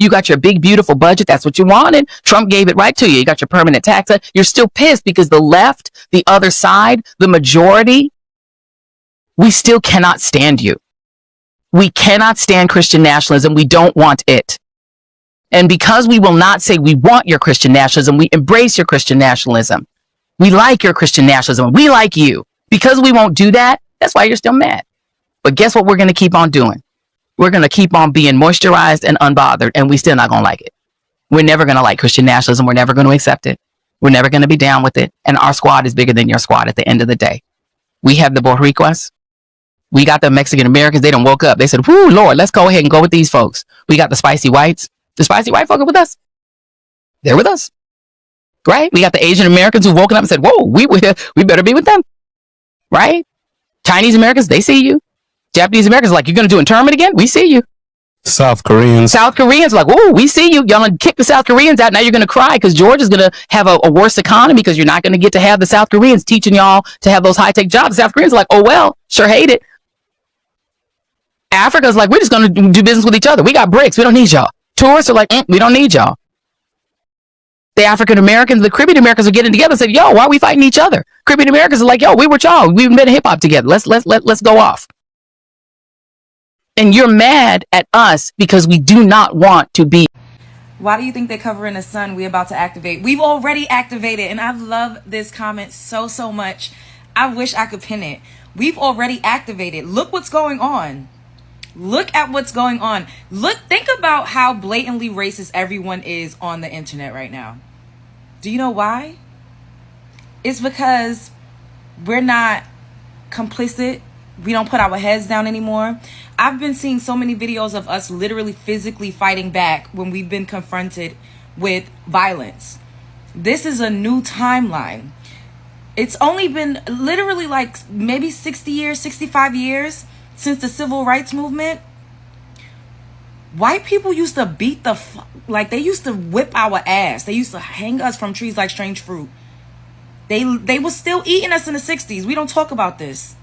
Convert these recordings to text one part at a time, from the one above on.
You got your big, beautiful budget. That's what you wanted. Trump gave it right to you. You got your permanent tax. You're still pissed because the left, the other side, the majority, we still cannot stand you. We cannot stand Christian nationalism. We don't want it. And because we will not say we want your Christian nationalism, we embrace your Christian nationalism. We like your Christian nationalism. We like you. Because we won't do that, that's why you're still mad. But guess what we're going to keep on doing? We're going to keep on being moisturized and unbothered, and we still not going to like it. We're never going to like Christian nationalism. We're never going to accept it. We're never going to be down with it. And our squad is bigger than your squad at the end of the day. We have the Boricuas. We got the Mexican Americans. They done woke up. They said, whoo, Lord, let's go ahead and go with these folks. We got the spicy whites. The spicy white folk are with us. They're with us. Right? We got the Asian Americans who woken up and said, whoa, we better be with them. Right? Chinese Americans, they see you. Japanese Americans are like, you're going to do internment again? We see you. South Koreans are like, whoa, we see you. Y'all gonna kick the South Koreans out. Now you're going to cry because Georgia's going to have a worse economy because you're not going to get to have the South Koreans teaching y'all to have those high-tech jobs. The South Koreans are like, oh, well, sure hate it. Africa's like, we're just going to do business with each other. We got bricks. We don't need y'all. Tourists are like, we don't need y'all. The African Americans, the Caribbean Americans are getting together and said, yo, why are we fighting each other? Caribbean Americans are like, yo, we were y'all. We've been hip hop together. Let's go off. And you're mad at us because we do not want to be. Why do you think they're covering the sun? We're about to activate. We've already activated. And I love this comment so much. I wish I could pin it. We've already activated. Look what's going on. Look at what's going on. Think about how blatantly racist everyone is on the internet right now. Do you know why? It's because we're not complicit. We don't put our heads down anymore. I've been seeing so many videos of us literally physically fighting back when we've been confronted with violence. This is a new timeline. It's only been literally like maybe 60 years, 65 years since the civil rights movement. White people used to beat they used to whip our ass. They used to hang us from trees like strange fruit. They were still eating us in the 60s. We don't talk about this.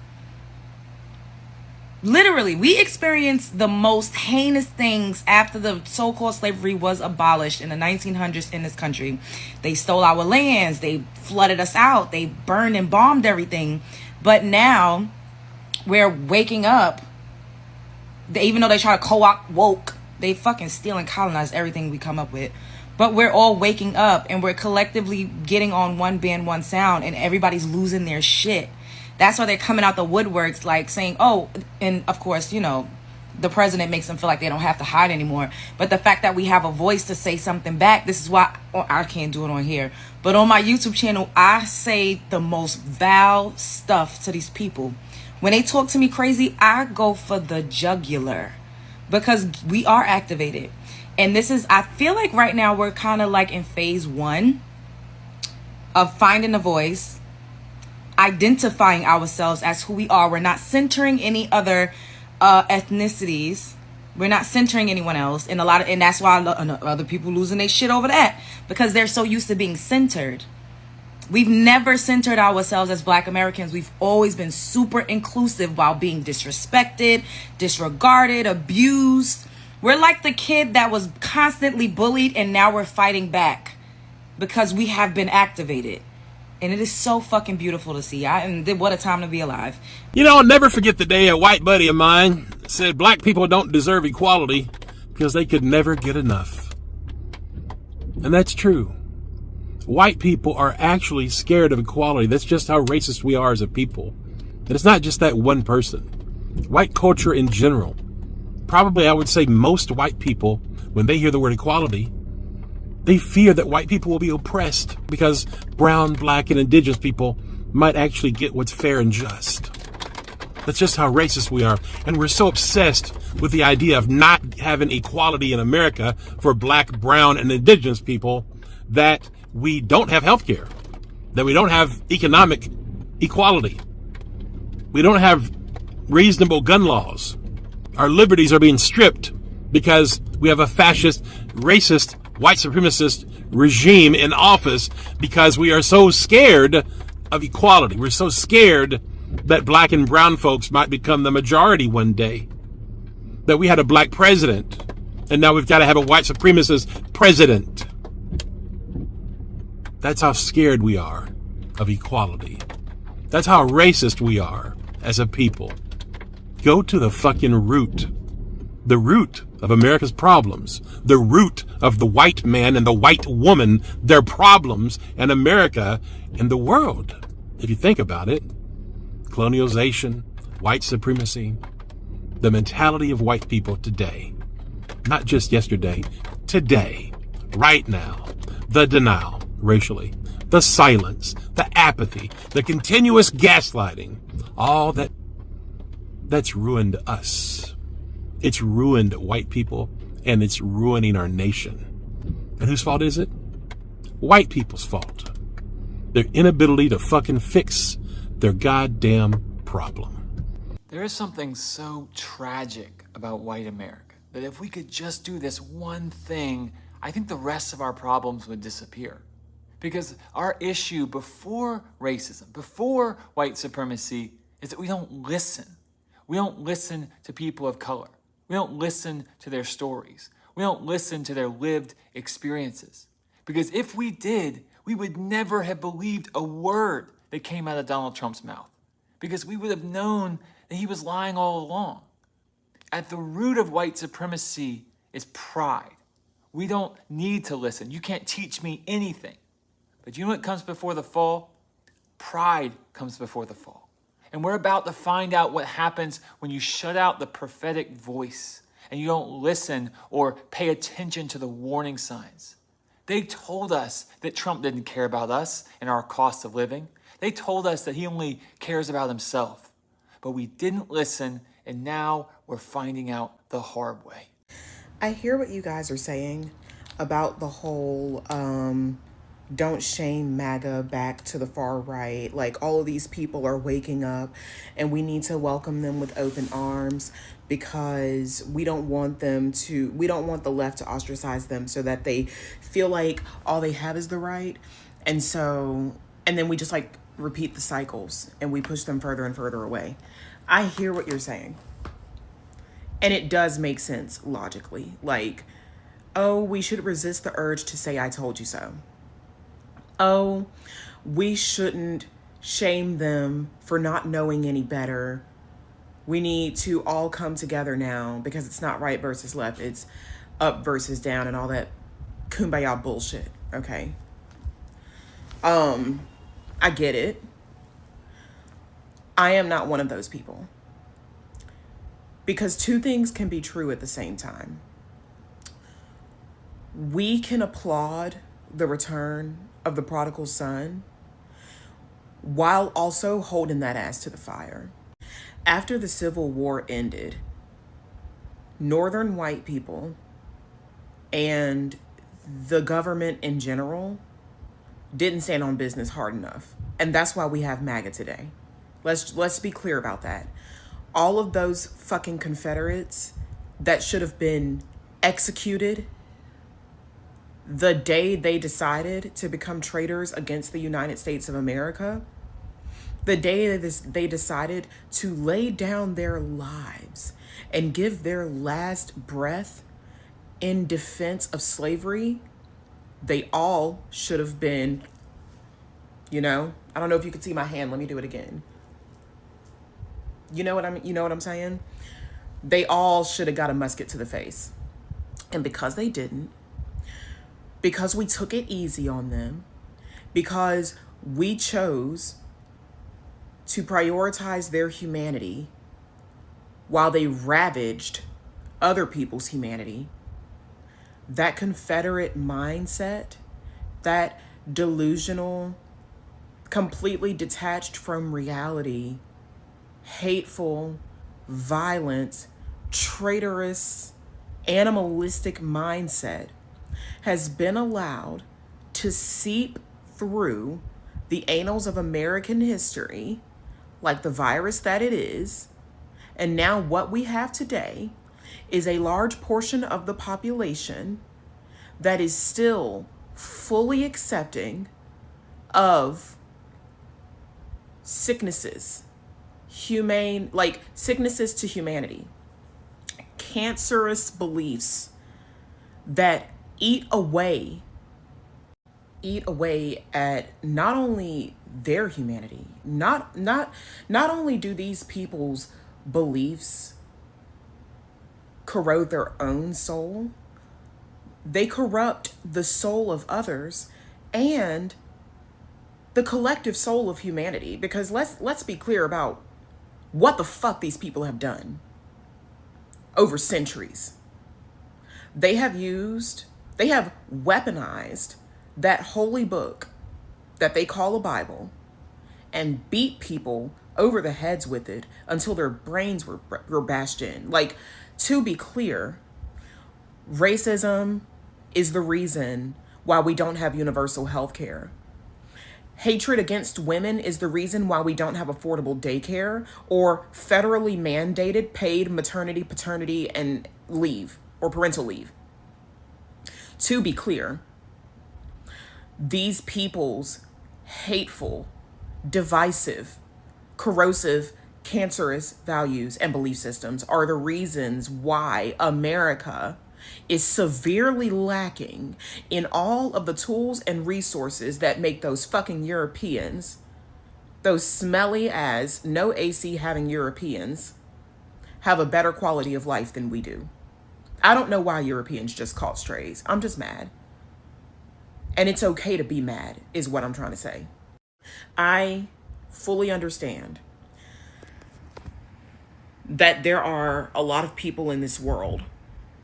Literally, we experienced the most heinous things after the so-called slavery was abolished in the 1900s in this country. They stole our lands. They flooded us out. They burned and bombed everything. But now we're waking up. Even though they try to co-opt woke, they fucking steal and colonize everything we come up with. But we're all waking up and we're collectively getting on one band, one sound, and everybody's losing their shit. That's why they're coming out the woodworks, like saying, oh, and of course, you know, the president makes them feel like they don't have to hide anymore. But the fact that we have a voice to say something back, this is why I can't do it on here. But on my YouTube channel, I say the most vile stuff to these people. When they talk to me crazy, I go for the jugular because we are activated. And I feel like right now we're kind of like in phase 1 of finding a voice, identifying ourselves as who we are. We're not centering any other ethnicities. We're not centering anyone else. And that's why other people losing their shit over that, because they're so used to being centered. We've never centered ourselves as Black Americans. We've always been super inclusive while being disrespected, disregarded, abused. We're like the kid that was constantly bullied, and now we're fighting back because we have been activated. And it is so fucking beautiful to see. What a time to be alive. You know, I'll never forget the day a white buddy of mine said black people don't deserve equality because they could never get enough. And that's true. White people are actually scared of equality. That's just how racist we are as a people. And it's not just that one person. White culture in general. Probably I would say most white people, when they hear the word equality, they fear that white people will be oppressed because brown, black, and indigenous people might actually get what's fair and just. That's just how racist we are. And we're so obsessed with the idea of not having equality in America for black, brown, and indigenous people that we don't have health care, that we don't have economic equality. We don't have reasonable gun laws. Our liberties are being stripped because we have a fascist, racist, white supremacist regime in office because we are so scared of equality. We're so scared that black and brown folks might become the majority one day. That we had a black president And now we've got to have a white supremacist president. That's how scared we are of equality. That's how racist we are as a people. Go to the fucking root. The root of America's problems. The root of the white man and the white woman, their problems, and America and the world. If you think about it, colonialization, white supremacy, the mentality of white people today, not just yesterday, today, right now, the denial racially, the silence, the apathy, the continuous gaslighting, all that's ruined us. It's ruined white people, and it's ruining our nation. And whose fault is it? White people's fault. Their inability to fucking fix their goddamn problem. There is something so tragic about white America that if we could just do this one thing, I think the rest of our problems would disappear. Because our issue before racism, before white supremacy, is that we don't listen. We don't listen to people of color. We don't listen to their stories. We don't listen to their lived experiences. Because if we did, we would never have believed a word that came out of Donald Trump's mouth. Because we would have known that he was lying all along. At the root of white supremacy is pride. We don't need to listen. You can't teach me anything. But you know what comes before the fall? Pride comes before the fall. And we're about to find out what happens when you shut out the prophetic voice and you don't listen or pay attention to the warning signs. They told us that Trump didn't care about us and our cost of living. They told us that he only cares about himself. But we didn't listen, and now we're finding out the hard way. I hear what you guys are saying about the whole don't shame MAGA back to the far right. Like, all of these people are waking up and we need to welcome them with open arms because we don't want the left to ostracize them so that they feel like all they have is the right. And then we just like repeat the cycles and we push them further and further away. I hear what you're saying. And it does make sense logically. Like, oh, we should resist the urge to say, I told you so. Oh, we shouldn't shame them for not knowing any better. We need to all come together now because it's not right versus left. It's up versus down and all that kumbaya bullshit. Okay. I get it. I am not one of those people. Because two things can be true at the same time. We can applaud the return of the prodigal son while also holding that ass to the fire. After the Civil War ended, Northern white people and the government in general didn't stand on business hard enough. And that's why we have MAGA today. Let's be clear about that. All of those fucking Confederates that should have been executed the day they decided to become traitors against the United States of America, the day they decided to lay down their lives and give their last breath in defense of slavery, they all should have been, I don't know if you could see my hand. Let me do it again. You know what I'm saying? They all should have got a musket to the face. And because they didn't, because we took it easy on them, because we chose to prioritize their humanity while they ravaged other people's humanity, that Confederate mindset, that delusional, completely detached from reality, hateful, violent, traitorous, animalistic mindset has been allowed to seep through the annals of American history like the virus that it is. And now what we have today is a large portion of the population that is still fully accepting of sicknesses, sicknesses to humanity, cancerous beliefs that eat away at not only their humanity, not only do these people's beliefs corrode their own soul, they corrupt the soul of others and the collective soul of humanity. Because let's be clear about what the fuck these people have done over centuries. They have weaponized that holy book that they call a Bible and beat people over the heads with it until their brains were bashed in. Like, to be clear, racism is the reason why we don't have universal health care. Hatred against women is the reason why we don't have affordable daycare or federally mandated paid maternity, paternity, and leave or parental leave. To be clear, these people's hateful, divisive, corrosive, cancerous values and belief systems are the reasons why America is severely lacking in all of the tools and resources that make those fucking Europeans, those smelly as no AC having Europeans, have a better quality of life than we do. I don't know why Europeans just caught strays. I'm just mad. And it's okay to be mad, is what I'm trying to say. I fully understand that there are a lot of people in this world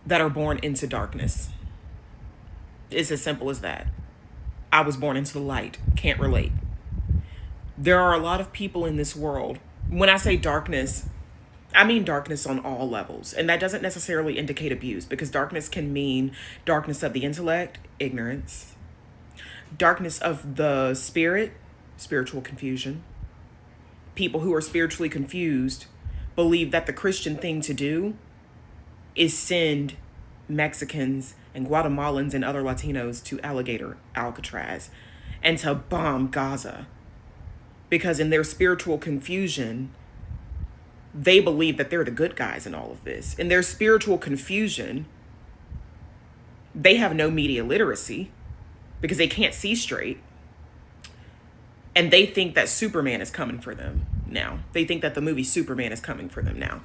that are born into darkness. It's as simple as that. I was born into the light. Can't relate. There are a lot of people in this world. When I say darkness, I mean darkness on all levels. And that doesn't necessarily indicate abuse, because darkness can mean darkness of the intellect, ignorance. Darkness of the spirit, spiritual confusion. People who are spiritually confused believe that the Christian thing to do is send Mexicans and Guatemalans and other Latinos to alligator Alcatraz and to bomb Gaza. Because in their spiritual confusion, they believe that they're the good guys in all of this. In their spiritual confusion, they have no media literacy because they can't see straight. And they think that Superman is coming for them now. They think that the movie Superman is coming for them now.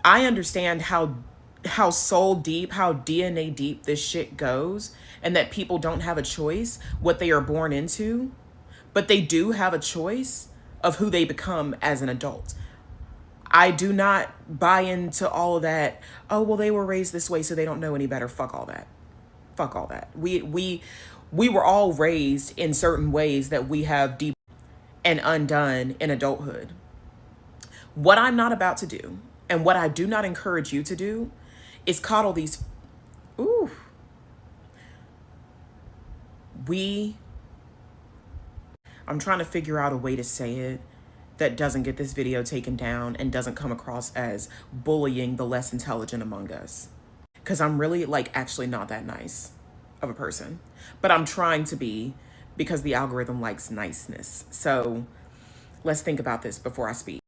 I understand how soul deep, how DNA deep this shit goes, and that people don't have a choice what they are born into, but they do have a choice of who they become as an adult. I do not buy into all of that. Oh, well, they were raised this way, so they don't know any better. Fuck all that. Fuck all that. We were all raised in certain ways that we have deep and undone in adulthood. What I'm not about to do, and what I do not encourage you to do, is coddle these. I'm trying to figure out a way to say it that doesn't get this video taken down and doesn't come across as bullying the less intelligent among us. Because I'm really, actually not that nice of a person. But I'm trying to be, because the algorithm likes niceness. So let's think about this before I speak.